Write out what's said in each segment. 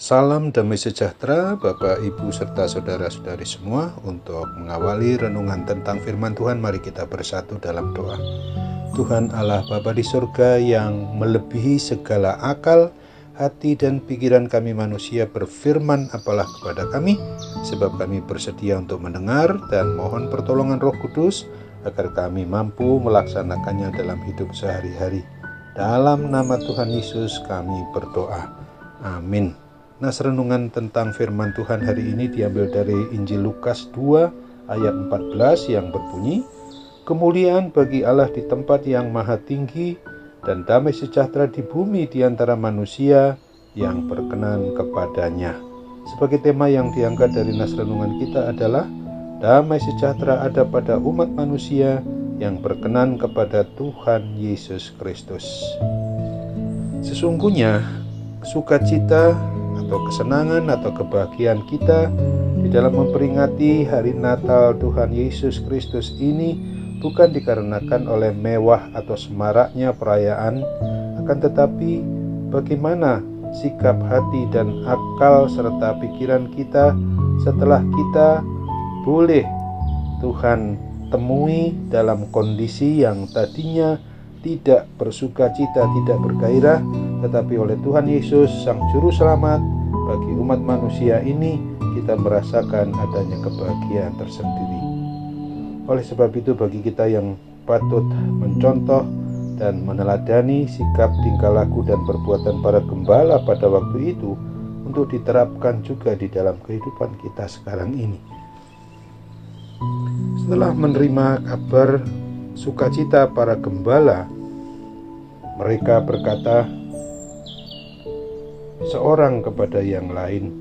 Salam damai sejahtera Bapak, Ibu, serta saudara-saudari semua. Untuk mengawali renungan tentang firman Tuhan, mari kita bersatu dalam doa. Tuhan Allah Bapa di surga yang melebihi segala akal, hati dan pikiran kami manusia, berfirman apalah kepada kami, sebab kami bersedia untuk mendengar, dan mohon pertolongan Roh Kudus agar kami mampu melaksanakannya dalam hidup sehari-hari. Dalam nama Tuhan Yesus kami berdoa. Amin. Nas renungan tentang firman Tuhan hari ini diambil dari Injil Lukas 2 ayat 14 yang berbunyi, "Kemuliaan bagi Allah di tempat yang maha tinggi, dan damai sejahtera di bumi di antara manusia yang berkenan kepadanya." Sebagai tema yang diangkat dari nas renungan kita adalah damai sejahtera ada pada umat manusia yang berkenan kepada Tuhan Yesus Kristus. Sesungguhnya sukacita atau kesenangan atau kebahagiaan kita di dalam memperingati hari Natal Tuhan Yesus Kristus ini bukan dikarenakan oleh mewah atau semaraknya perayaan, akan tetapi bagaimana sikap hati dan akal serta pikiran kita setelah kita boleh Tuhan temui dalam kondisi yang tadinya tidak bersukacita, tidak bergairah, tetapi oleh Tuhan Yesus Sang Juru Selamat bagi umat manusia ini kita merasakan adanya kebahagiaan tersendiri. Oleh sebab itu, bagi kita yang patut mencontoh dan meneladani sikap, tingkah laku dan perbuatan para gembala pada waktu itu untuk diterapkan juga di dalam kehidupan kita sekarang ini. Setelah menerima kabar sukacita para gembala, mereka berkata seorang kepada yang lain,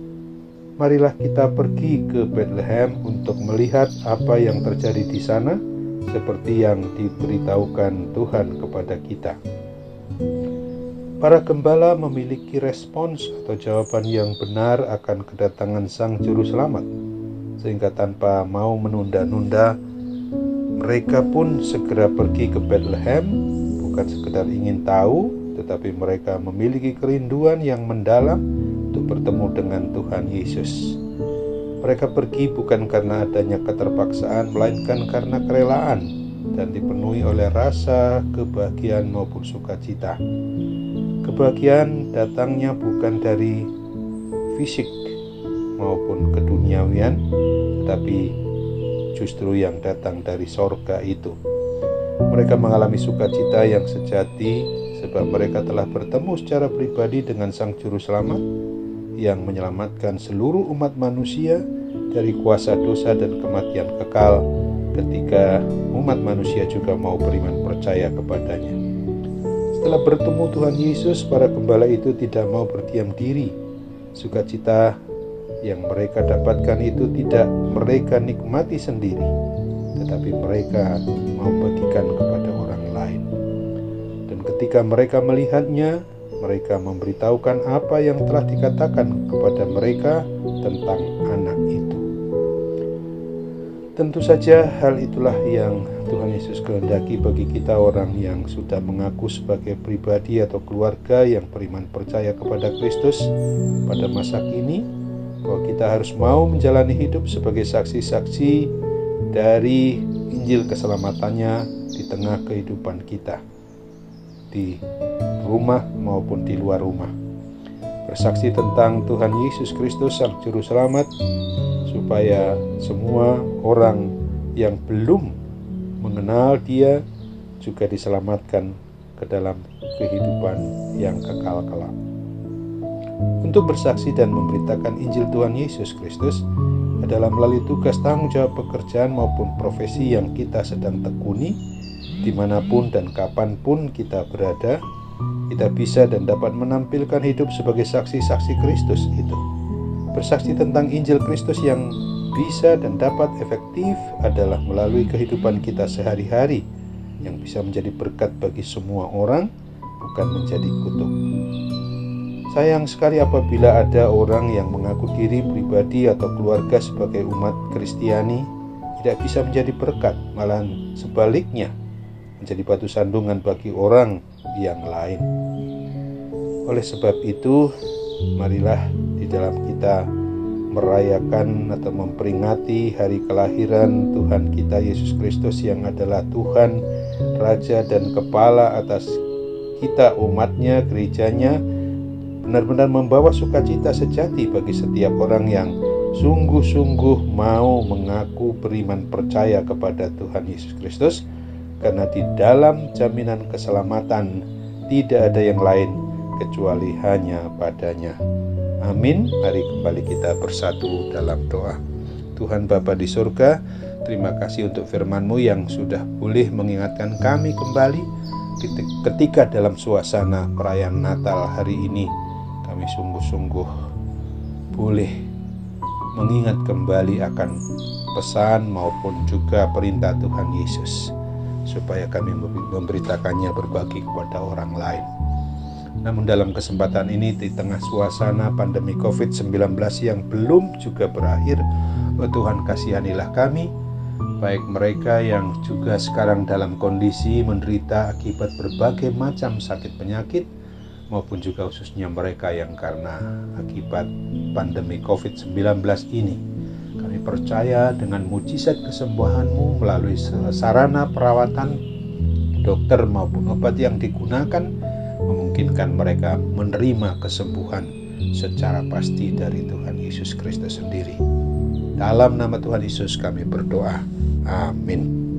"Marilah kita pergi ke Bethlehem untuk melihat apa yang terjadi di sana, seperti yang diberitahukan Tuhan kepada kita." Para gembala memiliki respons atau jawaban yang benar akan kedatangan Sang Juru Selamat, sehingga tanpa mau menunda-nunda, mereka pun segera pergi ke Bethlehem, bukan sekedar ingin tahu, tetapi mereka memiliki kerinduan yang mendalam untuk bertemu dengan Tuhan Yesus. Mereka pergi bukan karena adanya keterpaksaan, melainkan karena kerelaan dan dipenuhi oleh rasa kebahagiaan maupun sukacita. Kebahagiaan datangnya bukan dari fisik maupun keduniawian, tetapi justru yang datang dari sorga itu. Mereka mengalami sukacita yang sejati sebab mereka telah bertemu secara pribadi dengan Sang Juru Selamat yang menyelamatkan seluruh umat manusia dari kuasa dosa dan kematian kekal ketika umat manusia juga mau beriman percaya kepadanya. Setelah bertemu Tuhan Yesus, para gembala itu tidak mau berdiam diri. Sukacita yang mereka dapatkan itu tidak mereka nikmati sendiri, tetapi mereka mau bagikan kepada orang lain. Dan ketika mereka melihatnya, mereka memberitahukan apa yang telah dikatakan kepada mereka tentang anak itu. Tentu saja hal itulah yang Tuhan Yesus kehendaki bagi kita, orang yang sudah mengaku sebagai pribadi atau keluarga yang beriman percaya kepada Kristus pada masa kini, bahwa kita harus mau menjalani hidup sebagai saksi-saksi dari Injil keselamatannya di tengah kehidupan kita, di rumah maupun di luar rumah. Bersaksi tentang Tuhan Yesus Kristus Sang Juru Selamat, supaya semua orang yang belum mengenal Dia juga diselamatkan ke dalam kehidupan yang kekal kelak. Untuk bersaksi dan memberitakan Injil Tuhan Yesus Kristus adalah melalui tugas tanggung jawab pekerjaan maupun profesi yang kita sedang tekuni. Dimanapun dan kapanpun kita berada, kita bisa dan dapat menampilkan hidup sebagai saksi-saksi Kristus itu. Bersaksi tentang Injil Kristus yang bisa dan dapat efektif adalah melalui kehidupan kita sehari-hari, yang bisa menjadi berkat bagi semua orang, bukan menjadi kutuk. Sayang sekali apabila ada orang yang mengaku diri pribadi atau keluarga sebagai umat Kristiani tidak bisa menjadi berkat, malah sebaliknya menjadi batu sandungan bagi orang yang lain. Oleh sebab itu, marilah di dalam kita merayakan atau memperingati hari kelahiran Tuhan kita Yesus Kristus yang adalah Tuhan, Raja dan Kepala atas kita umatnya, gerejanya, benar-benar membawa sukacita sejati bagi setiap orang yang sungguh-sungguh mau mengaku beriman percaya kepada Tuhan Yesus Kristus, karena di dalam jaminan keselamatan tidak ada yang lain kecuali hanya padanya. Amin. Mari kembali kita bersatu dalam doa. Tuhan Bapa di surga, terima kasih untuk firman-Mu yang sudah boleh mengingatkan kami kembali ketika dalam suasana perayaan Natal hari ini kami sungguh-sungguh boleh mengingat kembali akan pesan maupun juga perintah Tuhan Yesus, supaya kami memberitakannya berbagi kepada orang lain. Namun dalam kesempatan ini, di tengah suasana pandemi COVID-19 yang belum juga berakhir, Tuhan kasihanilah kami, baik mereka yang juga sekarang dalam kondisi menderita akibat berbagai macam sakit penyakit, maupun juga khususnya mereka yang karena akibat pandemi COVID-19 ini. Kami percaya dengan mujizat kesembuhan-Mu melalui sarana perawatan, dokter maupun obat yang digunakan, memungkinkan mereka menerima kesembuhan secara pasti dari Tuhan Yesus Kristus sendiri. Dalam nama Tuhan Yesus kami berdoa. Amin.